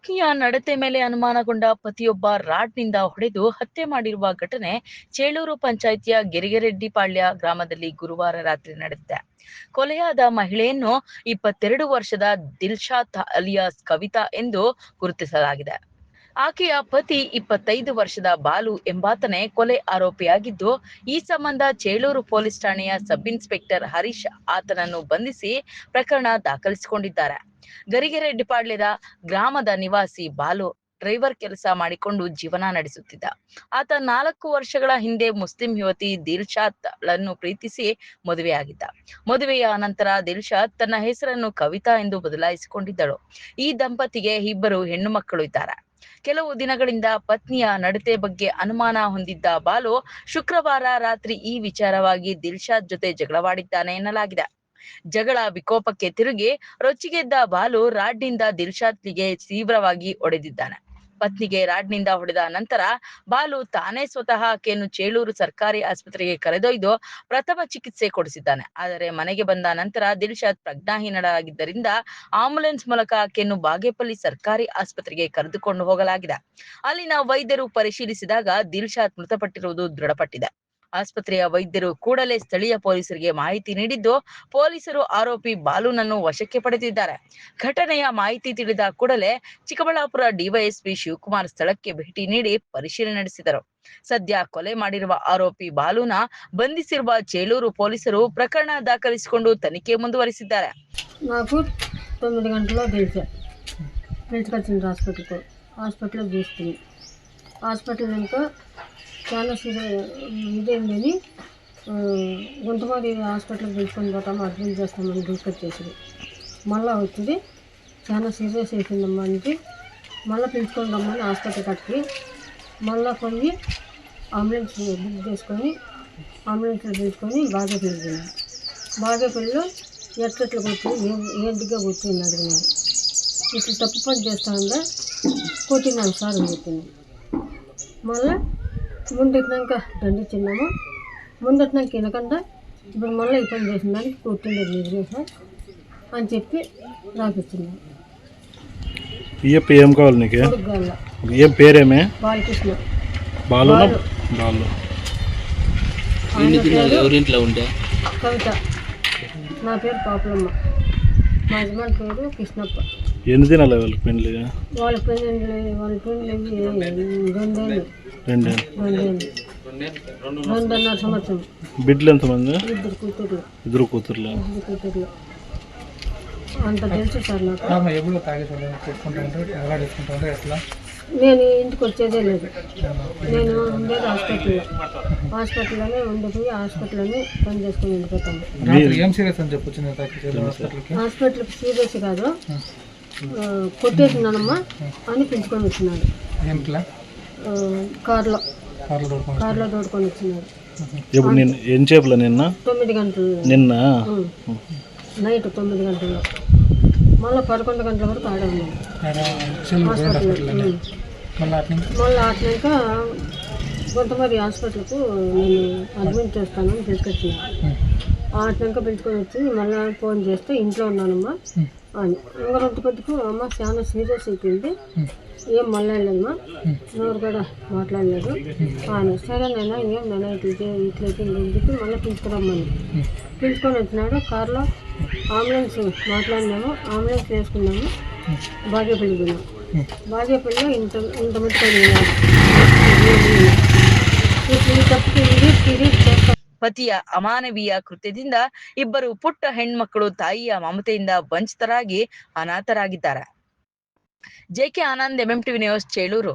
ಪತ್ನಿಯ ನಡತೆ ಮೇಲೆ ಅನುಮಾನಗೊಂಡ ಪತಿಯೊಬ್ಬ ರಾಡ್ನಿಂದ ಹೊಡೆದು ಹತ್ಯೆ ಮಾಡಿರುವ ಘಟನೆ ಚೇಳೂರು ಪಂಚಾಯಿತಿಯ ಗೆರಿಗೆರೆಡ್ಡಿಪಾಳ್ಯ ಗ್ರಾಮದಲ್ಲಿ ಗುರುವಾರ ರಾತ್ರಿ ನಡೆದಿದೆ. ಕೊಲೆಯಾದ ಮಹಿಳೆಯನ್ನು 22 ವರ್ಷದ ದಿಲ್ಶಾದ್ ಅಲಿಯಾಸ್ ಕವಿತಾ ಎಂದು ಗುರುತಿಸಲಾಗಿದೆ. ಆಕೆಯ ಪತಿ 25 ವರ್ಷದ ಬಾಲು ಎಂಬಾತನೇ ಕೊಲೆ ಆರೋಪಿಯಾಗಿದ್ದು, ಈ ಸಂಬಂಧ ಚೇಳೂರು ಪೊಲೀಸ್ ಠಾಣೆಯ ಸಬ್ ಇನ್ಸ್ಪೆಕ್ಟರ್ ಹರೀಶ್ ಆತನನ್ನು ಬಂಧಿಸಿ ಪ್ರಕರಣ ದಾಖಲಿಸಿಕೊಂಡಿದ್ದಾರೆ. ಗರಿಗೆರೆಡ್ಡಿಪಾಳ್ಯದ ಗ್ರಾಮದ ನಿವಾಸಿ ಬಾಲು ಡ್ರೈವರ್ ಕೆಲಸ ಮಾಡಿಕೊಂಡು ಜೀವನ ನಡೆಸುತ್ತಿದ್ದ. ಆತ 4 ವರ್ಷಗಳ ಹಿಂದೆ ಮುಸ್ಲಿಂ ಯುವತಿ ದಿಲ್ಶಾದ್ ಳನ್ನು ಪ್ರೀತಿಸಿ ಮದುವೆಯಾಗಿದ್ದ. ಮದುವೆಯ ನಂತರ ದಿಲ್ಶಾದ್ ತನ್ನ ಹೆಸರನ್ನು ಕವಿತಾ ಎಂದು ಬದಲಾಯಿಸಿಕೊಂಡಿದ್ದಳು. ಈ ದಂಪತಿಗೆ ಇಬ್ಬರು ಹೆಣ್ಣು ಮಕ್ಕಳು ಇದ್ದಾರೆ. ಕೆಲವು ದಿನಗಳಿಂದ ಪತ್ನಿಯ ನಡತೆ ಬಗ್ಗೆ ಅನುಮಾನ ಹೊಂದಿದ್ದ ಬಾಲು ಶುಕ್ರವಾರ ರಾತ್ರಿ ಈ ವಿಚಾರವಾಗಿ ದಿಲ್ಶಾದ್ ಜೊತೆ ಜಗಳವಾಡಿದ್ದಾನೆ ಎನ್ನಲಾಗಿದೆ. ಜಗಳ ವಿಕೋಪಕ್ಕೆ ತಿರುಗಿ ರೊಚ್ಚಿಗೆದ್ದ ಬಾಲು ರಾಡ್ನಿಂದ ದಿಲ್ಶಾದ್ಗೆ ತೀವ್ರವಾಗಿ ಹೊಡೆದಿದ್ದಾನೆ. ಪತ್ನಿಗೆ ರಾಡ್ನಿಂದ ಹೊಡೆದ ನಂತರ ಬಾಲು ತಾನೇ ಸ್ವತಃ ಆಕೆಯನ್ನು ಚೇಳೂರು ಸರ್ಕಾರಿ ಆಸ್ಪತ್ರೆಗೆ ಕರೆದೊಯ್ದು ಪ್ರಥಮ ಚಿಕಿತ್ಸೆ ಕೊಡಿಸಿದ್ದಾನೆ. ಆದರೆ ಮನೆಗೆ ಬಂದ ನಂತರ ದಿಲ್ಶಾದ್ ಪ್ರಜ್ಞಾಹೀನಳಾಗಿದ್ದರಿಂದ ಆಂಬ್ಯುಲೆನ್ಸ್ ಮೂಲಕ ಆಕೆಯನ್ನು ಬಾಗೇಪಲ್ಲಿ ಸರ್ಕಾರಿ ಆಸ್ಪತ್ರೆಗೆ ಕರೆದುಕೊಂಡು ಹೋಗಲಾಗಿದೆ. ಅಲ್ಲಿನ ವೈದ್ಯರು ಪರಿಶೀಲಿಸಿದಾಗ ದಿಲ್ಶಾದ್ ಮೃತಪಟ್ಟಿರುವುದು ದೃಢಪಟ್ಟಿದೆ. ಆಸ್ಪತ್ರೆಯ ವೈದ್ಯರು ಕೂಡಲೇ ಸ್ಥಳೀಯ ಪೊಲೀಸರಿಗೆ ಮಾಹಿತಿ ನೀಡಿದ್ದು, ಪೊಲೀಸರು ಆರೋಪಿ ಬಾಲುನನ್ನು ವಶಕ್ಕೆ ಪಡೆದಿದ್ದಾರೆ. ಘಟನೆಯ ಮಾಹಿತಿ ತಿಳಿದ ಕೂಡಲೇ ಚಿಕ್ಕಬಳ್ಳಾಪುರ ಡಿವೈಎಸ್ಪಿ ಶಿವಕುಮಾರ್ ಸ್ಥಳಕ್ಕೆ ಭೇಟಿ ನೀಡಿ ಪರಿಶೀಲನೆ ನಡೆಸಿದರು. ಸದ್ಯ ಕೊಲೆ ಮಾಡಿರುವ ಆರೋಪಿ ಬಾಲುನ ಬಂಧಿಸಿರುವ ಚೇಳೂರು ಪೊಲೀಸರು ಪ್ರಕರಣ ದಾಖಲಿಸಿಕೊಂಡು ತನಿಖೆ ಮುಂದುವರಿಸಿದ್ದಾರೆ. నాకు 9 గంటల్లో పిలుచుకొచ్చింది హాస్పిటల్లో చూస్తుంది. హాస్పిటల్ ఇంకా చాలా ఇదేందని గుంటమాది హాస్పిటల్కి తీసుకొని పోతాము, అడ్మిట్ చేస్తామని తీసుకొచ్చేసింది. మళ్ళీ వచ్చింది చాలా సీరియస్ అయిపోయిందమ్మా అంటే మళ్ళీ పిలుచుకొని రమ్మని హాస్పిటల్ కట్టి మళ్ళీ పోయి అంబులెన్స్ బుక్ చేసుకొని అంబులెన్స్లో పిలుచుకొని బాగేపల్లి పోయింది. బాగేపల్లిలో ఎట్లా కూర్చొని ఏంటిగా కూర్చొని అడిగినారు. ఇట్లా తప్పు పని చేస్తానుగా కొట్టినాను సార్ అని చెప్పింది. మళ్ళీ ముందెట్టినాక దండించినాము. ముందెట్టినాక వినకుండా ఇప్పుడు మళ్ళీ ఈ పని చేసిన దానికి కొట్టిండేది నిజమే సార్ అని చెప్పి రాపిచ్చినాను. ఏం కావాలి నీకు? కొడుకు ఏం పేరేమే? బాలకృష్ణ. బాలు ఎవరింట్లో ఉండే? కవిత. నా పేరు పాపులమ్మ. మా యజమాని పేరు కృష్ణప్ప. ఎన్ని దినాలు వాళ్ళకి పెళ్ళి? వాళ్ళ పెళ్ళి 2.5 సంవత్సరం. బిడ్డలు ఎంతమంది? 2 కూతుర్లు. 2 కూతుర్లు. అంత తెలుసు సార్ నాకు. నేను ఇంటికి వచ్చేదే లేదు. నేను ఉండేది హాస్పిటల్లోనే ఉండిపోయి హాస్పిటల్లోనే పని చేసుకుని వెళ్ళిపోతాను. హాస్పిటల్కి సీరియస్ కాదు, కొట్టేసినానమ్మా అని పిలుచుకొని వచ్చినాడు. కార్లో తోడుకొని వచ్చినాడు. ఏం చేపల నిన్న 9 గంటలు, నిన్న నైట్ 9 గంటల్లో మళ్ళీ 11 గంటల వరకు ఆడే ఉన్నాను హాస్పిటల్లో. మళ్ళీ ఆటినాక కొంతమంది హాస్పిటల్కు నేను అడ్మిట్ చేస్తానని తీసుకొచ్చినాను. ఆటినాక పిలుచుకొని వచ్చి మళ్ళీ ఫోన్ చేస్తే ఇంట్లో ఉన్నానమ్మా అని. ఇంకొంత కొద్దికు అమ్మ చాలా సీరియస్ అయిపోయింది, ఏం మళ్ళీ వెళ్ళమ్మా, ఎవరు కూడా మాట్లాడలేదు అని. సరే నైనా ఏం నైనా ఇట్లయితే అని చెప్పి మళ్ళీ పిలుచుకొని వచ్చినాడు. కార్లో అంబులెన్స్ మాట్లాడినాము, అంబులెన్స్ వేసుకున్నాము, బాగేపల్లి పోయినాము. బాగేపల్లిలో ఇంత మట్టుకొని ಪತಿಯ ಅಮಾನವೀಯ ಕೃತ್ಯದಿಂದ ಇಬ್ಬರು ಪುಟ್ಟ ಹೆಣ್ಮಕ್ಕಳು ತಾಯಿಯ ಮಮತೆಯಿಂದ ವಂಚಿತರಾಗಿ ಅನಾಥರಾಗಿದ್ದಾರೆ. JK Anand, MMTV news, Chelur.